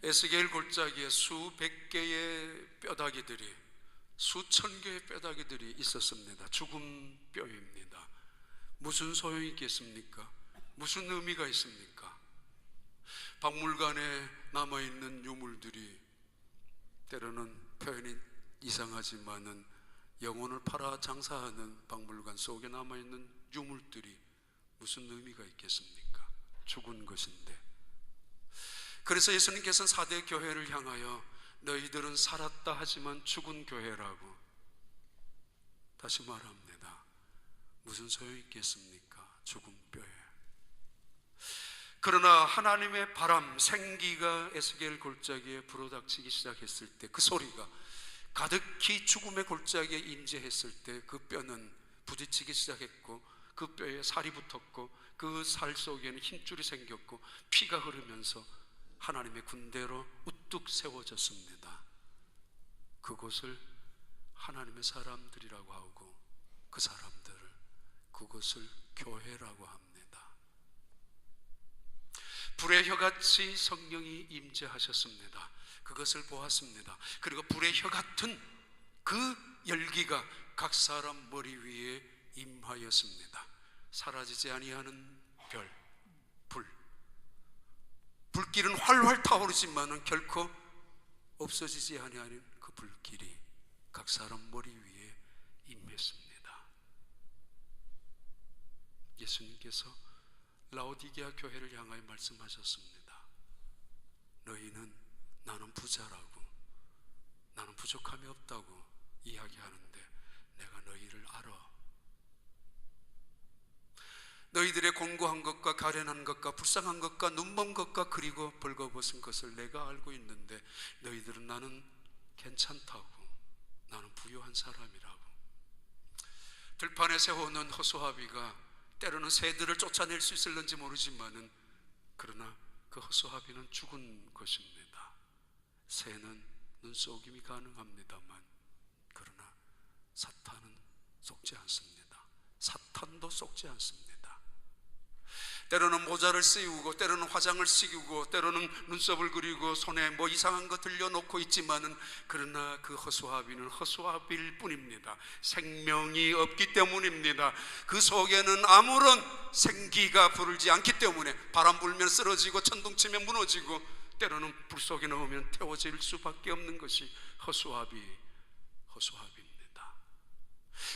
에스겔 골짜기에 수백 개의 뼈다귀들이, 수천 개의 뼈다귀들이 있었습니다. 죽은 뼈입니다. 무슨 소용이 있겠습니까? 무슨 의미가 있습니까? 박물관에 남아있는 유물들이, 때로는 표현이 이상하지만은 영혼을 팔아 장사하는 박물관 속에 남아있는 유물들이 무슨 의미가 있겠습니까? 죽은 것인데. 그래서 예수님께서는 4대 교회를 향하여 너희들은 살았다 하지만 죽은 교회라고 다시 말합니다. 무슨 소용이 있겠습니까? 죽은 뼈에. 그러나 하나님의 바람, 생기가 에스겔 골짜기에 불어닥치기 시작했을 때, 그 소리가 가득히 죽음의 골짜기에 임재했을 때 그 뼈는 부딪히기 시작했고, 그 뼈에 살이 붙었고, 그 살 속에는 힘줄이 생겼고, 피가 흐르면서 하나님의 군대로 우뚝 세워졌습니다. 그곳을 하나님의 사람들이라고 하고, 그 사람들을, 그곳을 교회라고 합니다. 불의 혀같이 성령이 임재하셨습니다. 그것을 보았습니다. 그리고 불의 혀 같은 그 열기가 각 사람 머리 위에 임하였습니다. 사라지지 아니하는 별, 불. 불길은 활활 타오르지만은 결코 없어지지 아니하는 그 불길이 각 사람 머리 위에 임했습니다. 예수님께서 라오디게아 교회를 향하여 말씀하셨습니다. 너희는 나는 부자라고, 나는 부족함이 없다고 이야기하는데 내가 너희를 알아. 너희들의 공고한 것과 가련한 것과 불쌍한 것과 눈먼 것과 그리고 벌거벗은 것을 내가 알고 있는데 너희들은 나는 괜찮다고, 나는 부유한 사람이라고. 들판에 세워놓은 허수아비가 때로는 새들을 쫓아낼 수 있을는지 모르지만은, 그러나 그 허수아비는 죽은 것입니다. 새는 눈속임이 가능합니다만, 그러나 사탄은 속지 않습니다. 사탄도 속지 않습니다. 때로는 모자를 씌우고, 때로는 화장을 씌우고, 때로는 눈썹을 그리고 손에 뭐 이상한 거 들려놓고 있지만은, 그러나 그 허수아비는 허수아비일 뿐입니다. 생명이 없기 때문입니다. 그 속에는 아무런 생기가 부르지 않기 때문에 바람 불면 쓰러지고 천둥치면 무너지고, 때로는 불 속에 넣으면 태워질 수밖에 없는 것이 허수아비입니다.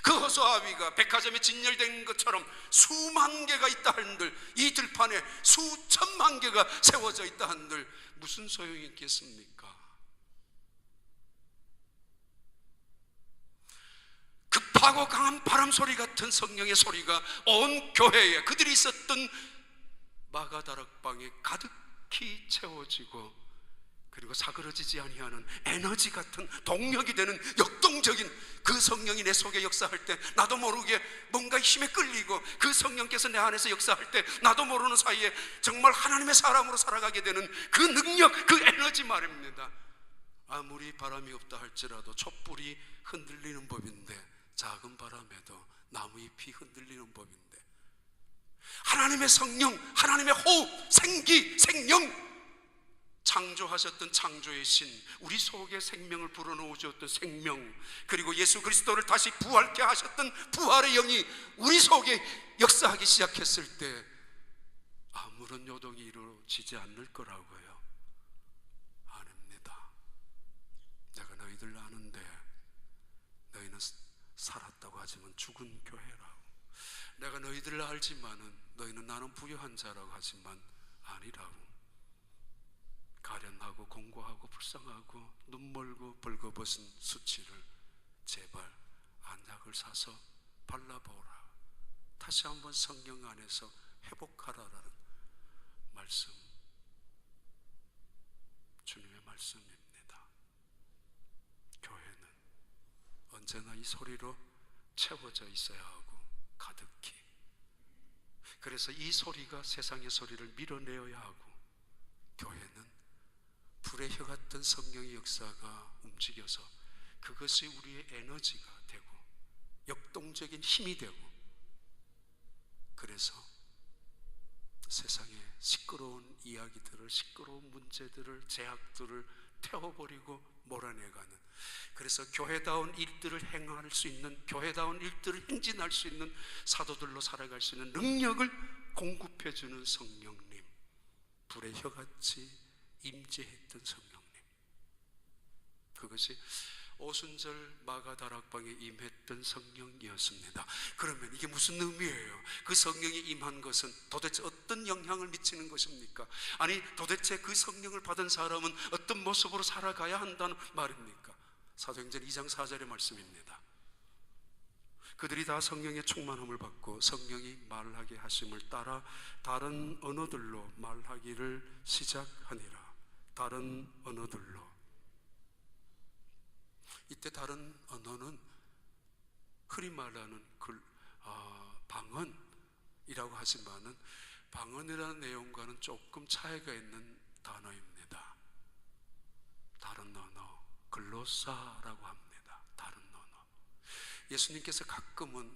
그 허수아비가 백화점에 진열된 것처럼 수만 개가 있다 한들, 이 들판에 수천만 개가 세워져 있다 한들 무슨 소용이 있겠습니까? 급하고 강한 바람 소리 같은 성령의 소리가 온 교회에, 그들이 있었던 마가다락방에 가득히 채워지고, 그리고 사그러지지 아니하는 에너지 같은 동력이 되는 역동적인 그 성령이 내 속에 역사할 때 나도 모르게 뭔가 힘에 끌리고, 그 성령께서 내 안에서 역사할 때 나도 모르는 사이에 정말 하나님의 사람으로 살아가게 되는 그 능력, 그 에너지 말입니다. 아무리 바람이 없다 할지라도 촛불이 흔들리는 법인데, 작은 바람에도 나무잎이 흔들리는 법인데, 하나님의 성령, 하나님의 호흡, 생기, 생명, 창조하셨던 창조의 신, 우리 속에 생명을 불어넣어 주었던 생명, 그리고 예수 그리스도를 다시 부활케 하셨던 부활의 영이 우리 속에 역사하기 시작했을 때 아무런 요동이 이루어지지 않을 거라고요. 아닙니다. 내가 너희들 아는데 너희는 살았다고 하지만 죽은 교회라고. 내가 너희들 알지만은 너희는 나는 부유한 자라고 하지만 아니라고. 가련하고 공고하고 불쌍하고 눈멀고 벌거벗은 수치를 제발 안약을 사서 발라보라. 다시 한번 성령 안에서 회복하라라는 말씀, 주님의 말씀입니다. 교회는 언제나 이 소리로 채워져 있어야 하고 가득히. 그래서 이 소리가 세상의 소리를 밀어내어야 하고, 교회는 불의 혀 같은 성령의 역사가 움직여서 그것이 우리의 에너지가 되고 역동적인 힘이 되고, 그래서 세상에 시끄러운 이야기들을, 시끄러운 문제들을, 제약들을 태워버리고 몰아내가는, 그래서 교회다운 일들을 행할 수 있는, 교회다운 일들을 행진할 수 있는 사도들로 살아갈 수 있는 능력을 공급해주는 성령님, 불의 혀같이 임재했던 성령님, 그것이 오순절 마가다락방에 임했던 성령이었습니다. 그러면 이게 무슨 의미예요? 그 성령이 임한 것은 도대체 어떤 영향을 미치는 것입니까? 아니, 도대체 그 성령을 받은 사람은 어떤 모습으로 살아가야 한다는 말입니까? 사도행전 2장 4절의 말씀입니다. 그들이 다 성령의 충만함을 받고 성령이 말하게 하심을 따라 다른 언어들로 말하기를 시작하니라. 다른 언어들로. 이때 다른 언어는 흔히 말하는 방언이라고 하지만은 방언이라는 내용과는 조금 차이가 있는 단어입니다. 다른 언어, 글로사라고 합니다. 다른 언어. 예수님께서 가끔은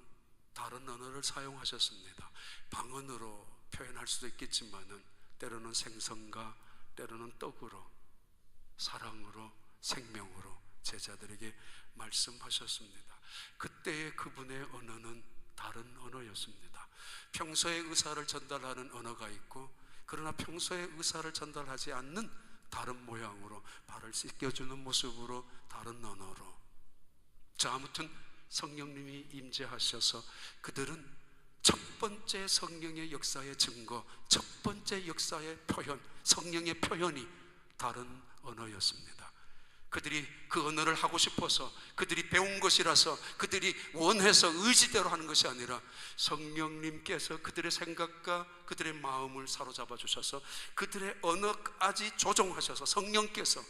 다른 언어를 사용하셨습니다. 방언으로 표현할 수도 있겠지만은 때로는 생선과, 때로는 떡으로, 사랑으로, 생명으로 제자들에게 말씀하셨습니다. 그때의 그분의 언어는 다른 언어였습니다. 평소의 의사를 전달하는 언어가 있고, 그러나 평소의 의사를 전달하지 않는 다른 모양으로, 발을 씻겨주는 모습으로, 다른 언어로. 자, 아무튼 성령님이 임재하셔서 그들은 첫 번째 성령의 역사의 증거, 첫 번째 역사의 표현, 성령의 표현이 다른 언어였습니다. 그들이 그 언어를 하고 싶어서, 그들이 배운 것이라서, 그들이 원해서 의지대로 하는 것이 아니라 성령님께서 그들의 생각과 그들의 마음을 사로잡아 주셔서 그들의 언어까지 조종하셔서 성령께서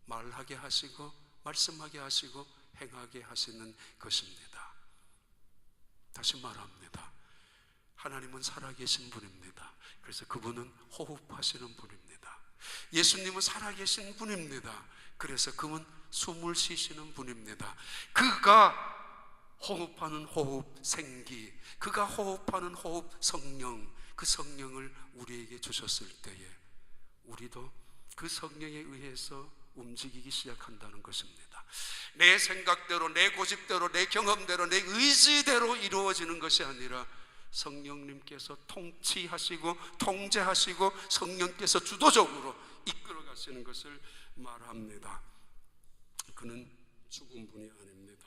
말하게 하시고 말씀하게 하시고 행하게 하시는 것입니다. 다시 말합니다. 하나님은 살아계신 분입니다. 그래서 그분은 호흡하시는 분입니다. 예수님은 살아계신 분입니다. 그래서 그분 숨을 쉬시는 분입니다. 그가 호흡하는 호흡 생기, 그가 호흡하는 호흡 성령, 그 성령을 우리에게 주셨을 때에 우리도 그 성령에 의해서 움직이기 시작한다는 것입니다. 내 생각대로, 내 고집대로, 내 경험대로, 내 의지대로 이루어지는 것이 아니라 성령님께서 통치하시고 통제하시고 성령께서 주도적으로 이끌어 가시는 것을 말합니다. 그는 죽은 분이 아닙니다.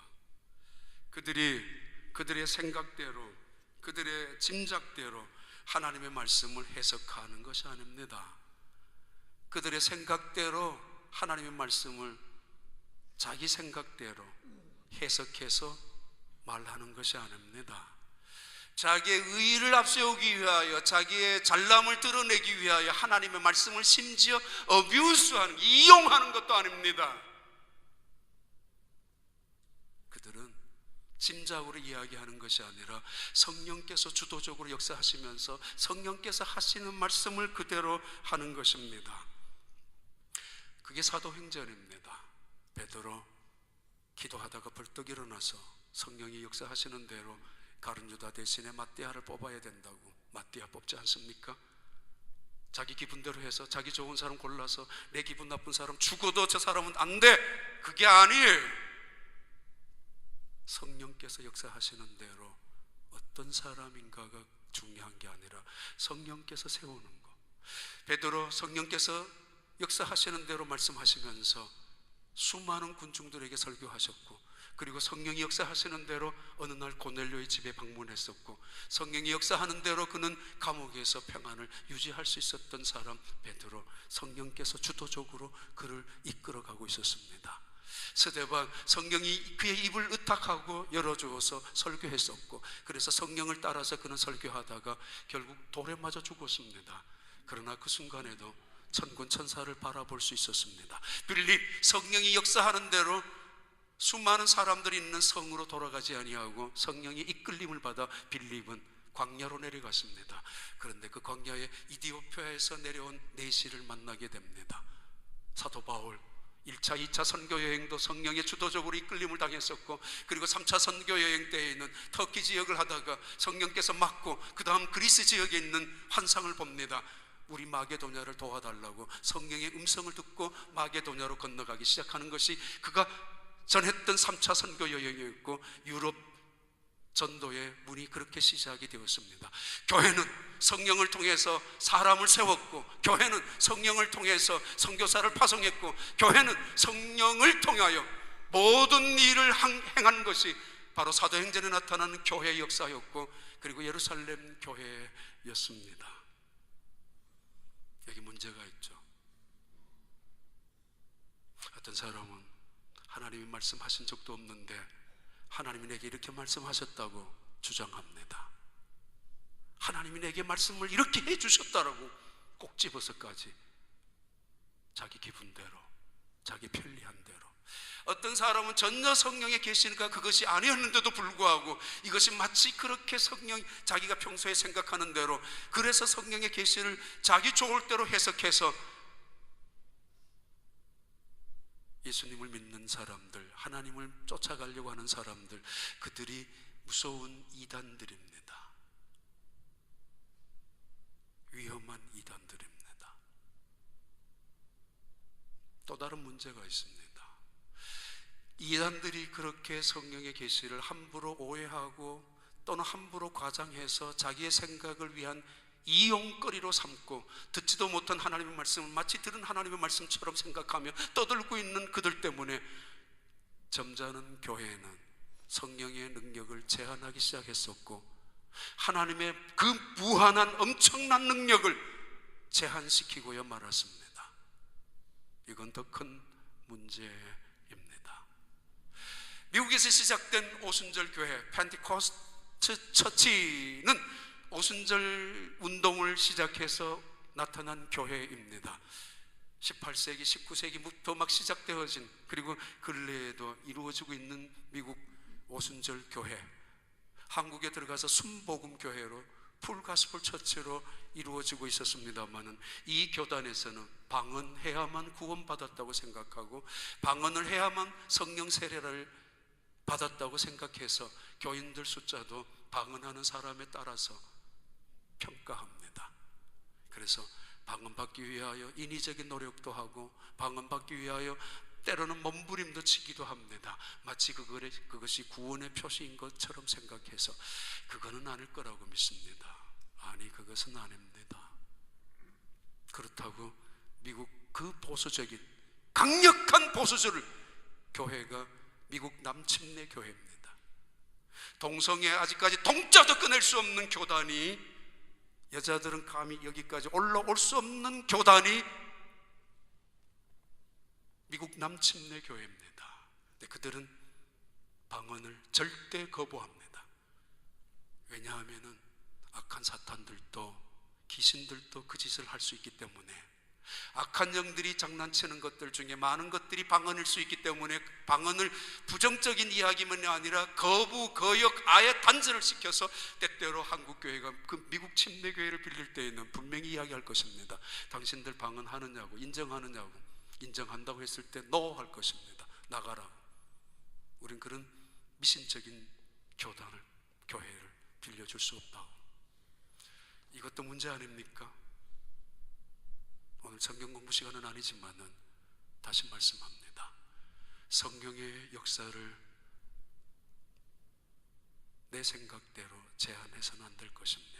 그들의 생각대로, 그들의 짐작대로 하나님의 말씀을 해석하는 것이 아닙니다. 그들의 생각대로 하나님의 말씀을 자기 생각대로 해석해서 말하는 것이 아닙니다. 자기의 의의를 앞세우기 위하여, 자기의 잘남을 드러내기 위하여 하나님의 말씀을 심지어 어뷰스하는, 이용하는 것도 아닙니다. 그들은 짐작으로 이야기하는 것이 아니라 성령께서 주도적으로 역사하시면서 성령께서 하시는 말씀을 그대로 하는 것입니다. 그게 사도행전입니다. 베드로 기도하다가 벌떡 일어나서 성령이 역사하시는 대로 가룟 유다 대신에 마띠아를 뽑아야 된다고, 마띠아 뽑지 않습니까? 자기 기분대로 해서 자기 좋은 사람 골라서 내 기분 나쁜 사람 죽어도 저 사람은 안 돼, 그게 아니에요. 성령께서 역사하시는 대로 어떤 사람인가가 중요한 게 아니라 성령께서 세우는 것. 베드로 성령께서 역사하시는 대로 말씀하시면서 수많은 군중들에게 설교하셨고, 그리고 성령이 역사하시는 대로 어느 날 고넬료의 집에 방문했었고, 성령이 역사하는 대로 그는 감옥에서 평안을 유지할 수 있었던 사람 베드로, 성령께서 주도적으로 그를 이끌어가고 있었습니다. 스데반, 성령이 그의 입을 의탁하고 열어주어서 설교했었고, 그래서 성령을 따라서 그는 설교하다가 결국 돌에 맞아 죽었습니다. 그러나 그 순간에도 천군 천사를 바라볼 수 있었습니다. 빌립, 성령이 역사하는 대로 수많은 사람들이 있는 성으로 돌아가지 아니하고 성령이 이끌림을 받아 빌립은 광야로 내려갔습니다. 그런데 그 광야에 이디오피아에서 내려온 내시를 만나게 됩니다. 사도 바울, 1차, 2차 선교 여행도 성령의 주도적으로 이끌림을 당했었고, 그리고 3차 선교 여행 때에는 터키 지역을 하다가 성령께서 막고 그 다음 그리스 지역에 있는 환상을 봅니다. 우리 마게도냐를 도와달라고 성령의 음성을 듣고 마게도냐로 건너가기 시작하는 것이 그가 전했던 3차 선교 여행이었고, 유럽 전도의 문이 그렇게 시작이 되었습니다. 교회는 성령을 통해서 사람을 세웠고, 교회는 성령을 통해서 선교사를 파송했고, 교회는 성령을 통하여 모든 일을 행한 것이 바로 사도행전에 나타나는 교회의 역사였고, 그리고 예루살렘 교회였습니다. 여기 문제가 있죠. 어떤 사람은 하나님이 말씀하신 적도 없는데 하나님이 내게 이렇게 말씀하셨다고 주장합니다. 하나님이 내게 말씀을 이렇게 해주셨다라고 꼭 집어서까지 자기 기분대로, 자기 편리한 대로. 어떤 사람은 전혀 성령의 계시가 그것이 아니었는데도 불구하고 이것이 마치 그렇게 성령이 자기가 평소에 생각하는 대로, 그래서 성령의 계시를 자기 좋을 대로 해석해서 예수님을 믿는 사람들, 하나님을 쫓아가려고 하는 사람들, 그들이 무서운 이단들입니다. 위험한 이단들입니다. 또 다른 문제가 있습니다. 이단들이 그렇게 성령의 계시를 함부로 오해하고 또는 함부로 과장해서 자기의 생각을 위한 이용거리로 삼고, 듣지도 못한 하나님의 말씀을 마치 들은 하나님의 말씀처럼 생각하며 떠들고 있는 그들 때문에 점잖은 교회는 성령의 능력을 제한하기 시작했었고, 하나님의 그 무한한 엄청난 능력을 제한시키고야 말았습니다. 이건 더 큰 문제입니다. 미국에서 시작된 오순절 교회 펜티코스트 처치는 오순절 운동을 시작해서 나타난 교회입니다. 18세기, 19세기부터 막 시작되어진, 그리고 근래에도 이루어지고 있는 미국 오순절 교회, 한국에 들어가서 순복음 교회로 풀가스풀 처치로 이루어지고 있었습니다만은, 이 교단에서는 방언해야만 구원받았다고 생각하고 방언을 해야만 성령 세례를 받았다고 생각해서 교인들 숫자도 방언하는 사람에 따라서 평가합니다. 그래서 방언받기 위하여 인위적인 노력도 하고 방언받기 위하여 때로는 몸부림도 치기도 합니다. 마치 그것이 구원의 표시인 것처럼 생각해서 그거는 아닐 거라고 믿습니다. 아니, 그것은 아닙니다. 그렇다고 미국 그 보수적인 강력한 보수주를 교회가 미국 남침내 교회입니다. 동성애 아직까지 동자도 끊을 수 없는 교단이, 여자들은 감히 여기까지 올라올 수 없는 교단이 미국 남침내 교회입니다. 근데 그들은 방언을 절대 거부합니다. 왜냐하면 악한 사탄들도 귀신들도 그 짓을 할 수 있기 때문에, 악한 영들이 장난치는 것들 중에 많은 것들이 방언일 수 있기 때문에 방언을 부정적인 이야기만이 아니라 거부, 거역, 아예 단절을 시켜서 때때로 한국교회가 그 미국 침례교회를 빌릴 때에는 분명히 이야기할 것입니다. 당신들 방언하느냐고, 인정하느냐고. 인정한다고 했을 때 NO 할 것입니다. 나가라고. 우린 그런 미신적인 교회를 빌려줄 수 없다고. 이것도 문제 아닙니까? 오늘 성경 공부 시간은 아니지만은 다시 말씀합니다. 성령의 역사를 내 생각대로 제한해서는 안 될 것입니다.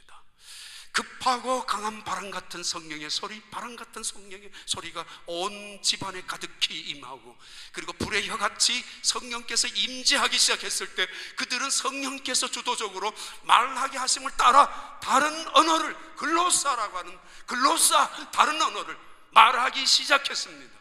급하고 강한 바람 같은 성령의 소리, 바람 같은 성령의 소리가 온 집안에 가득히 임하고, 그리고 불의 혀같이 성령께서 임재하기 시작했을 때 그들은 성령께서 주도적으로 말하게 하심을 따라 다른 언어를, 글로사라고 하는 글로사, 다른 언어를 말하기 시작했습니다.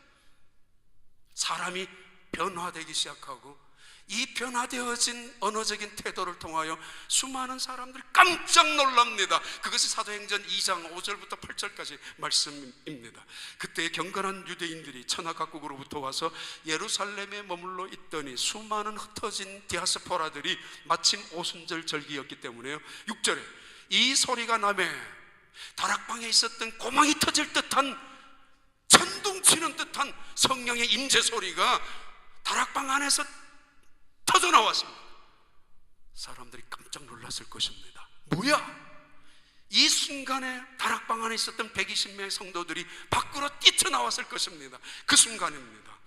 사람이 변화되기 시작하고, 이 변화되어진 언어적인 태도를 통하여 수많은 사람들이 깜짝 놀랍니다. 그것이 사도행전 2장 5절부터 8절까지 말씀입니다. 그때 경건한 유대인들이 천하 각국으로부터 와서 예루살렘에 머물러 있더니 수많은 흩어진 디아스포라들이 마침 오순절 절기였기 때문에요. 6절에 이 소리가 나매 다락방에 있었던 고망이 터질 듯한 천둥치는 듯한 성령의 임재 소리가 다락방 안에서 터져 나왔습니다. 사람들이 깜짝 놀랐을 것입니다. 뭐야? 이 순간에 다락방 안에 있었던 120명의 성도들이 밖으로 뛰쳐나왔을 것입니다. 그 순간입니다.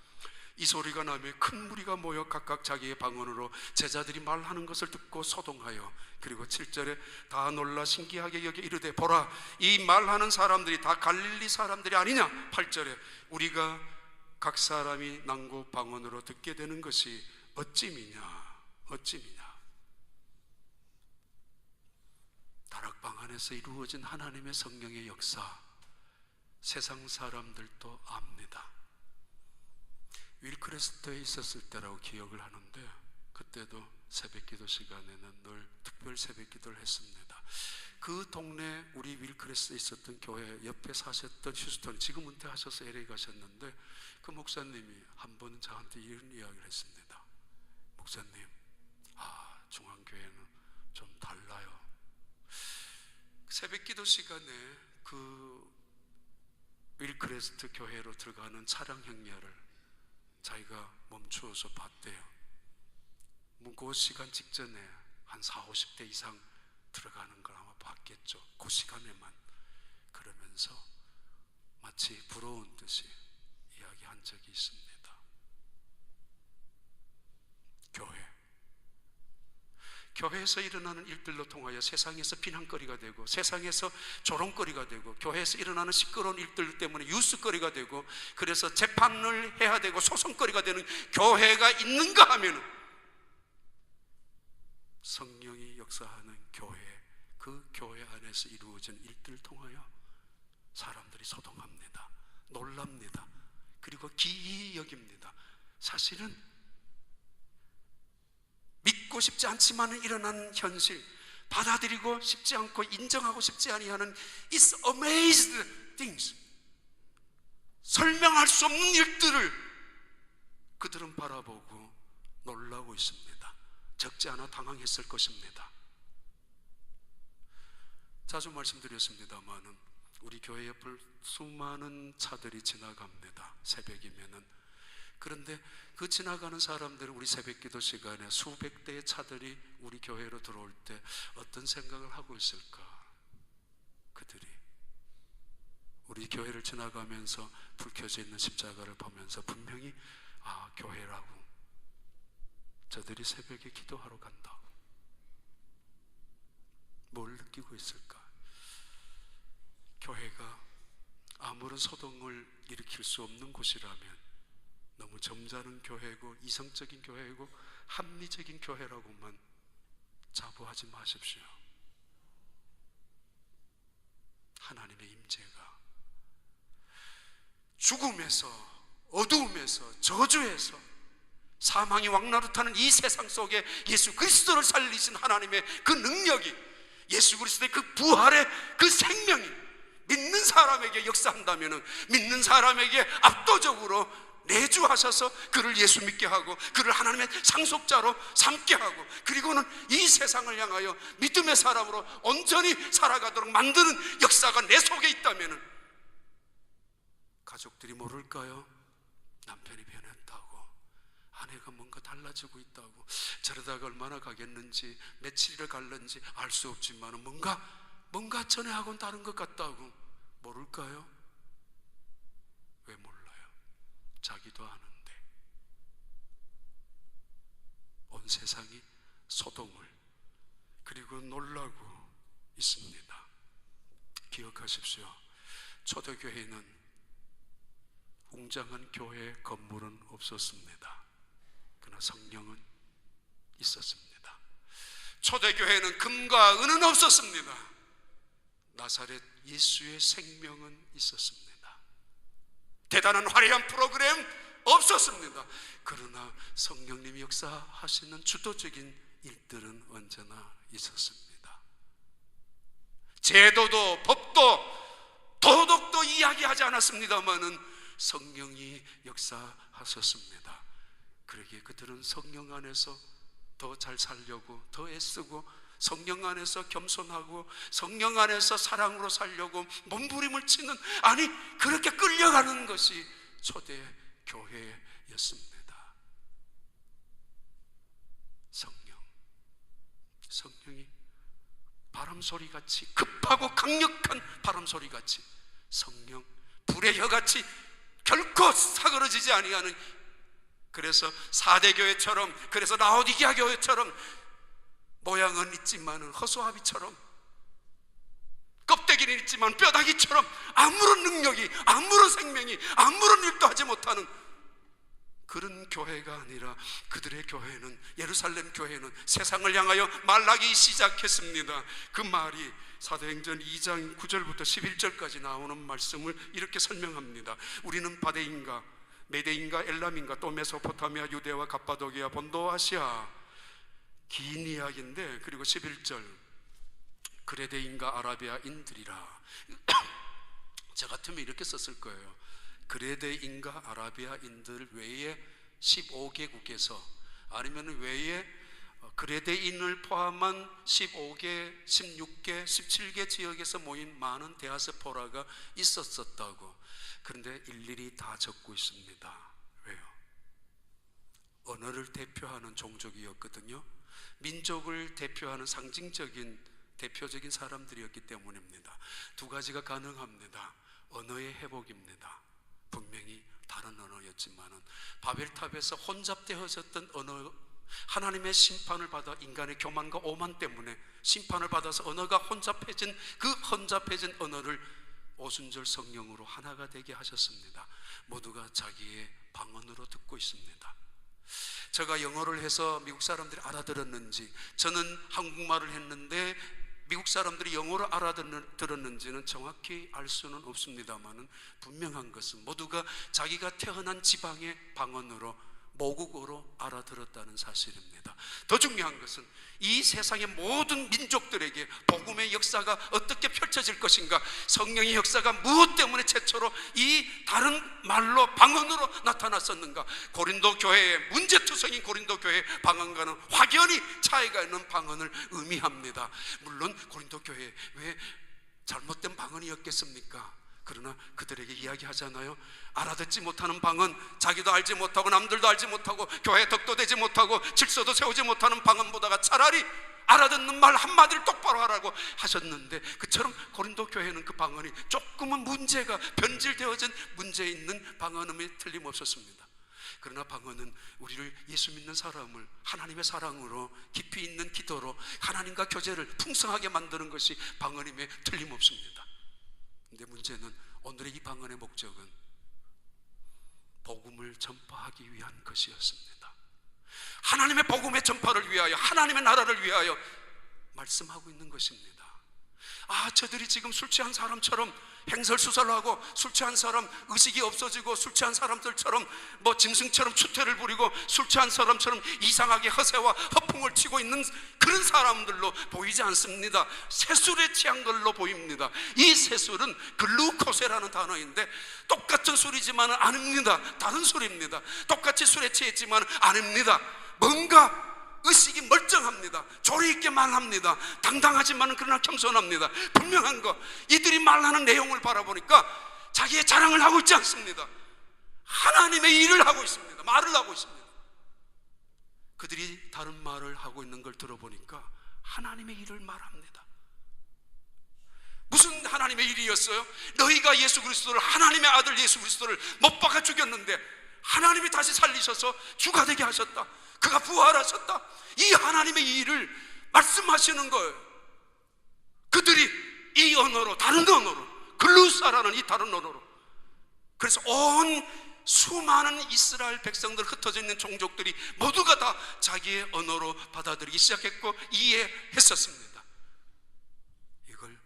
이 소리가 나며 큰 무리가 모여 각각 자기의 방언으로 제자들이 말하는 것을 듣고 소동하여, 그리고 7절에 다 놀라 신기하게 여겨 이르되 보라, 이 말하는 사람들이 다 갈릴리 사람들이 아니냐. 8절에 우리가 각 사람이 난고 방언으로 듣게 되는 것이 어찌미냐, 어찌미냐. 다락방 안에서 이루어진 하나님의 성령의 역사, 세상 사람들도 압니다. 윌크레스트에 있었을 때라고 기억을 하는데, 그때도 새벽기도 시간에는 늘 특별 새벽기도를 했습니다. 그 동네, 우리 윌크레스트에 있었던 교회 옆에 사셨던 휴스턴, 지금 은퇴하셔서 LA 가셨는데, 그 목사님이 한 번은 저한테 이런 이야기를 했습니다. 목사님, 중앙교회는 좀 달라요. 새벽기도 시간에 그 윌크레스트 교회로 들어가는 차량 행렬을 자기가 멈추어서 봤대요. 그 시간 직전에 한 40, 50대 이상 들어가는 걸 아마 봤겠죠. 그 시간에만. 그러면서 마치 부러운 듯이 이야기한 적이 있습니다. 교회에서 일어나는 일들로 통하여 세상에서 비난거리가 되고, 세상에서 조롱거리가 되고, 교회에서 일어나는 시끄러운 일들 때문에 뉴스거리가 되고, 그래서 재판을 해야 되고 소송거리가 되는 교회가 있는가 하면 성령이 역사하는 교회, 그 교회 안에서 이루어진 일들을 통하여 사람들이 소동합니다. 놀랍니다. 그리고 기이 여깁니다. 사실은 믿고 싶지 않지만 일어나는 현실, 받아들이고 싶지 않고 인정하고 싶지 아니하는 It's amazed things, 설명할 수 없는 일들을 그들은 바라보고 놀라고 있습니다. 적지 않아 당황했을 것입니다. 자주 말씀드렸습니다마는 우리 교회 옆을 수많은 차들이 지나갑니다. 새벽이면은. 그런데 그 지나가는 사람들은 우리 새벽기도 시간에 수백 대의 차들이 우리 교회로 들어올 때 어떤 생각을 하고 있을까? 그들이 우리 교회를 지나가면서 불 켜져 있는 십자가를 보면서 분명히 교회라고, 저들이 새벽에 기도하러 간다고 뭘 느끼고 있을까? 교회가 아무런 소동을 일으킬 수 없는 곳이라면 너무 점잖은 교회고 이성적인 교회고 합리적인 교회라고만 자부하지 마십시오. 하나님의 임재가 죽음에서, 어두움에서, 저주에서, 사망이 왕노릇하는 이 세상 속에 예수 그리스도를 살리신 하나님의 그 능력이, 예수 그리스도의 그 부활의 그 생명이 믿는 사람에게 역사한다면, 믿는 사람에게 압도적으로 내주하셔서 그를 예수 믿게 하고 그를 하나님의 상속자로 삼게 하고, 그리고는 이 세상을 향하여 믿음의 사람으로 온전히 살아가도록 만드는 역사가 내 속에 있다면 가족들이 모를까요? 남편이 변했다고, 아내가 뭔가 달라지고 있다고, 저러다가 얼마나 가겠는지, 며칠이나 갈는지 알 수 없지만 뭔가 전에하고는 다른 것 같다고 모를까요? 왜 몰라요? 자기도 아는데. 온 세상이 소동을, 그리고 놀라고 있습니다. 기억하십시오. 초대교회는 웅장한 교회 건물은 없었습니다. 그러나 성령은 있었습니다. 초대교회는 금과 은은 없었습니다. 나사렛 예수의 생명은 있었습니다. 대단한 화려한 프로그램 없었습니다. 그러나 성령님이 역사하시는 주도적인 일들은 언제나 있었습니다. 제도도 법도 도덕도 이야기하지 않았습니다마는 성령이 역사하셨습니다. 그러기에 그들은 성령 안에서 더 잘 살려고 더 애쓰고, 성령 안에서 겸손하고 성령 안에서 사랑으로 살려고 몸부림을 치는, 아니 그렇게 끌려가는 것이 초대 교회였습니다. 성령이 바람소리같이, 급하고 강력한 바람소리같이, 성령 불의 혀같이 결코 사그러지지 아니하는, 그래서 사대교회처럼, 그래서 라오디게아 교회처럼 모양은 있지만 허수아비처럼, 껍데기는 있지만 뼈다귀처럼 아무런 능력이, 아무런 생명이, 아무런 일도 하지 못하는 그런 교회가 아니라, 그들의 교회는, 예루살렘 교회는 세상을 향하여 말하기 시작했습니다. 그 말이 사도행전 2장 9절부터 11절까지 나오는 말씀을 이렇게 설명합니다. 우리는 바데인가 메데인가 엘람인가 또 메소포타미아 유대와 갑바도기아 본도 아시아, 긴 이야기인데, 그리고 11절 그레데인가 아라비아인들이라. 저 같으면 이렇게 썼을 거예요. 그레데인가 아라비아인들 외에 15개국에서, 아니면 외에 그레데인을 포함한 15개, 16개, 17개 지역에서 모인 많은 디아스포라가 있었다고. 그런데 일일이 다 적고 있습니다. 왜요? 언어를 대표하는 종족이었거든요. 민족을 대표하는 상징적인, 대표적인 사람들이었기 때문입니다. 두 가지가 가능합니다. 언어의 회복입니다. 분명히 다른 언어였지만은 바벨탑에서 혼잡되어졌던 언어, 하나님의 심판을 받아 인간의 교만과 오만 때문에 심판을 받아서 언어가 혼잡해진, 그 혼잡해진 언어를 오순절 성령으로 하나가 되게 하셨습니다. 모두가 자기의 방언으로 듣고 있습니다. 제가 영어를 해서 미국 사람들이 알아들었는지, 저는 한국말을 했는데 미국 사람들이 영어를 알아들었는지는 정확히 알 수는 없습니다만은, 분명한 것은 모두가 자기가 태어난 지방의 방언으로, 모국어로 알아들었다는 사실입니다. 더 중요한 것은 이 세상의 모든 민족들에게 복음의 역사가 어떻게 펼쳐질 것인가, 성령의 역사가 무엇 때문에 최초로 이 다른 말로, 방언으로 나타났었는가. 고린도 교회의 문제투성인 고린도 교회의 방언과는 확연히 차이가 있는 방언을 의미합니다. 물론 고린도 교회 왜 잘못된 방언이었겠습니까? 그러나 그들에게 이야기하잖아요. 알아듣지 못하는 방언, 자기도 알지 못하고 남들도 알지 못하고 교회 덕도 되지 못하고 질서도 세우지 못하는 방언보다가 차라리 알아듣는 말 한마디를 똑바로 하라고 하셨는데, 그처럼 고린도 교회는 그 방언이 조금은 문제가, 변질되어진 문제 있는 방언음이 틀림없었습니다. 그러나 방언은 우리를, 예수 믿는 사람을 하나님의 사랑으로, 깊이 있는 기도로 하나님과 교제를 풍성하게 만드는 것이 방언임에 틀림없습니다. 근데 문제는 오늘의 이 방언의 목적은 복음을 전파하기 위한 것이었습니다. 하나님의 복음의 전파를 위하여, 하나님의 나라를 위하여 말씀하고 있는 것입니다. 저들이 지금 술 취한 사람처럼 행설수설하고, 술 취한 사람 의식이 없어지고, 술 취한 사람들처럼 짐승처럼 추태를 부리고, 술 취한 사람처럼 이상하게 허세와 허풍을 치고 있는 그런 사람들로 보이지 않습니다. 새술에 취한 걸로 보입니다. 이 새술은 글루코세라는 단어인데, 똑같은 술이지만 아닙니다. 다른 술입니다. 똑같이 술에 취했지만 아닙니다. 뭔가 의식이 멀쩡합니다. 조리 있게 말합니다. 당당하지만 그러나 겸손합니다. 분명한 거, 이들이 말하는 내용을 바라보니까 자기의 자랑을 하고 있지 않습니다. 하나님의 일을 하고 있습니다. 말을 하고 있습니다. 그들이 다른 말을 하고 있는 걸 들어보니까 하나님의 일을 말합니다. 무슨 하나님의 일이었어요? 너희가 예수 그리스도를, 하나님의 아들 예수 그리스도를 못 박아 죽였는데 하나님이 다시 살리셔서 주가 되게 하셨다. 그가 부활하셨다. 이 하나님의 일을 말씀하시는 거예요. 그들이 이 언어로, 다른 언어로, 글루사라는 이 다른 언어로, 그래서 온 수많은 이스라엘 백성들, 흩어져 있는 종족들이 모두가 다 자기의 언어로 받아들이기 시작했고 이해했었습니다. 이걸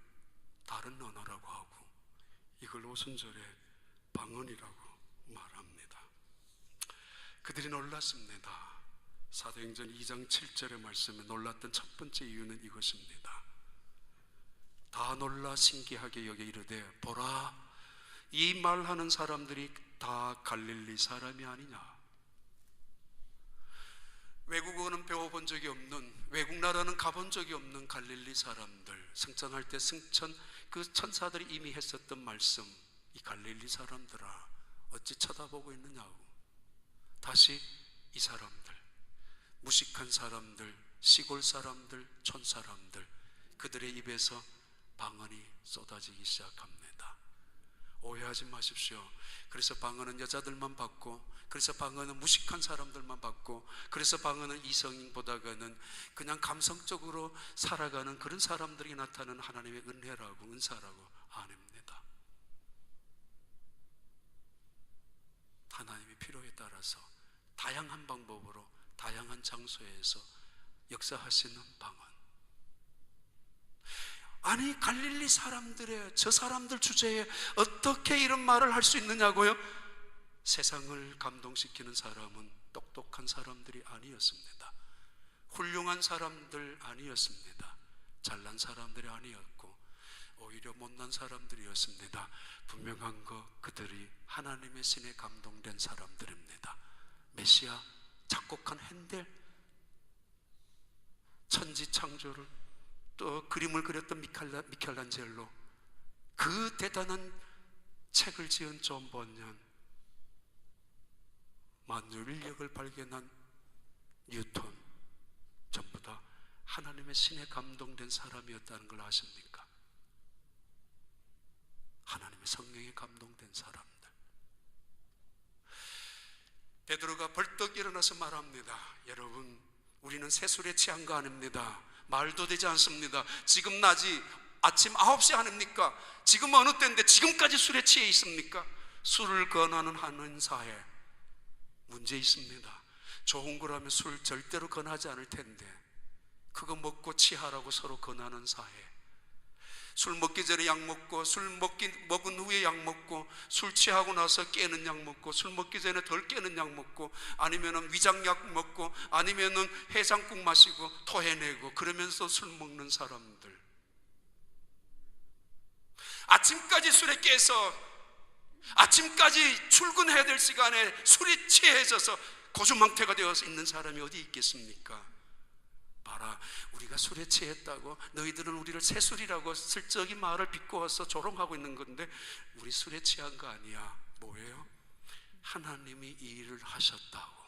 다른 언어라고 하고, 이걸 오순절에 방언이라고 말합니다. 그들이 놀랐습니다. 사도행전 2장 7절의 말씀에 놀랐던 첫 번째 이유는 이것입니다. 다 놀라 신기하게 여겨 이르되, 보라, 이 말하는 사람들이 다 갈릴리 사람이 아니냐. 외국어는 배워본 적이 없는, 외국 나라는 가본 적이 없는 갈릴리 사람들, 승천할 때 승천, 그 천사들이 이미 했었던 말씀, 이 갈릴리 사람들아 어찌 쳐다보고 있느냐고. 다시 이 사람들, 무식한 사람들, 시골 사람들, 촌 사람들, 그들의 입에서 방언이 쏟아지기 시작합니다. 오해하지 마십시오. 그래서 방언은 여자들만 받고, 그래서 방언은 무식한 사람들만 받고, 그래서 방언은 이성보다는 그냥 감성적으로 살아가는 그런 사람들이 나타나는 하나님의 은혜라고, 은사라고 아닙니다. 하나님의 필요에 따라서 다양한 방법으로 다양한 장소에서 역사하시는 방언. 아니, 갈릴리 사람들의, 저 사람들 주제에 어떻게 이런 말을 할 수 있느냐고요? 세상을 감동시키는 사람은 똑똑한 사람들이 아니었습니다. 훌륭한 사람들 아니었습니다. 잘난 사람들이 아니었고 오히려 못난 사람들이었습니다. 분명한 거, 그들이 하나님의 신에 감동된 사람들입니다. 메시아, 작곡한 핸델, 천지창조를, 또 그림을 그렸던 미켈란젤로, 그 대단한 책을 지은 존 번연, 만유인력을 발견한 뉴턴, 전부 다 하나님의 신에 감동된 사람이었다는 걸 아십니까? 하나님의 성령에 감동된 사람들. 베드로가 벌떡 일어나서 말합니다. 여러분, 우리는 새술에 취한 거 아닙니다. 말도 되지 않습니다. 지금 낮이 아침 9시 아닙니까? 지금 어느 때인데 지금까지 술에 취해 있습니까? 술을 권하는 한 사회 문제 있습니다. 좋은 거라면 술 절대로 권하지 않을 텐데 그거 먹고 취하라고 서로 권하는 사회. 술 먹기 전에 약 먹고, 먹은 후에 약 먹고, 술 취하고 나서 깨는 약 먹고, 술 먹기 전에 덜 깨는 약 먹고, 아니면은 위장약 먹고, 아니면은 해장국 마시고 토해내고, 그러면서 술 먹는 사람들. 아침까지 술에 깨서 아침까지 출근해야 될 시간에 술이 취해져서 고주망태가 되어서 있는 사람이 어디 있겠습니까? 봐라, 우리가 술에 취했다고 너희들은 우리를 새술이라고 슬쩍이 말을 비꼬아서 조롱하고 있는 건데, 우리 술에 취한 거 아니야. 뭐예요? 하나님이 이 일을 하셨다고.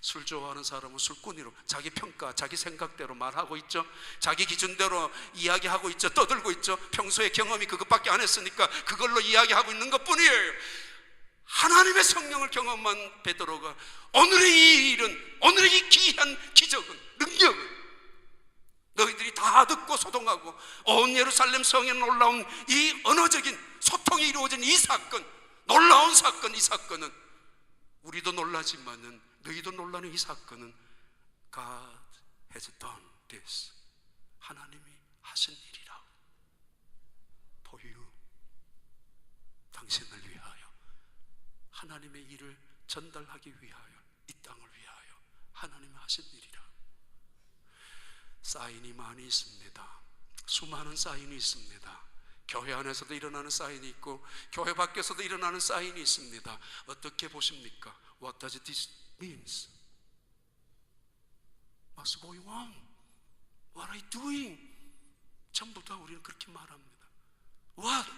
술 좋아하는 사람은 술꾼이로 자기 평가, 자기 생각대로 말하고 있죠. 자기 기준대로 이야기하고 있죠. 떠들고 있죠. 평소에 경험이 그것밖에 안 했으니까 그걸로 이야기하고 있는 것뿐이에요. 하나님의 성령을 경험한 베드로가 오늘의 이 일은, 오늘의 이 귀한 기적은, 능력은 너희들이 다 듣고 소동하고 온 예루살렘 성에 놀라운 이 언어적인 소통이 이루어진 이 사건, 놀라운 사건, 이 사건은 우리도 놀라지만은 너희도 놀라는 이 사건은 God has done this. 하나님이 하신 일이라고. For you. 당신을 위하여, 하나님의 일을 전달하기 위하여, 이 땅을 위하여 하나님이 하신 일이라. 사인이 많이 있습니다. 수많은 사인이 있습니다. 교회 안에서도 일어나는 사인이 있고 교회 밖에서도 일어나는 사인이 있습니다. 어떻게 보십니까? What does this means? What's going on? What are you doing? 전부 다 우리는 그렇게 말합니다. What?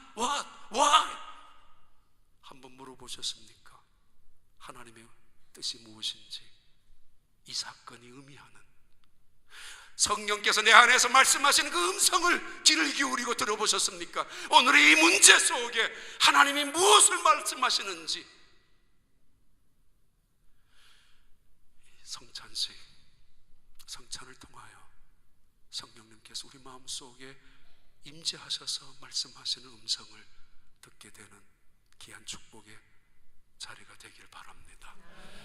Why? 한번 물어보셨습니까? 하나님의 뜻이 무엇인지, 이 사건이 의미하는, 성령께서 내 안에서 말씀하시는 그 음성을 귀를 기울이고 들어보셨습니까? 오늘의 이 문제 속에 하나님이 무엇을 말씀하시는지. 성찬식, 성찬을 통하여 성령님께서 우리 마음속에 임재하셔서 말씀하시는 음성을 듣게 되는 귀한 축복의 자리가 되길 바랍니다.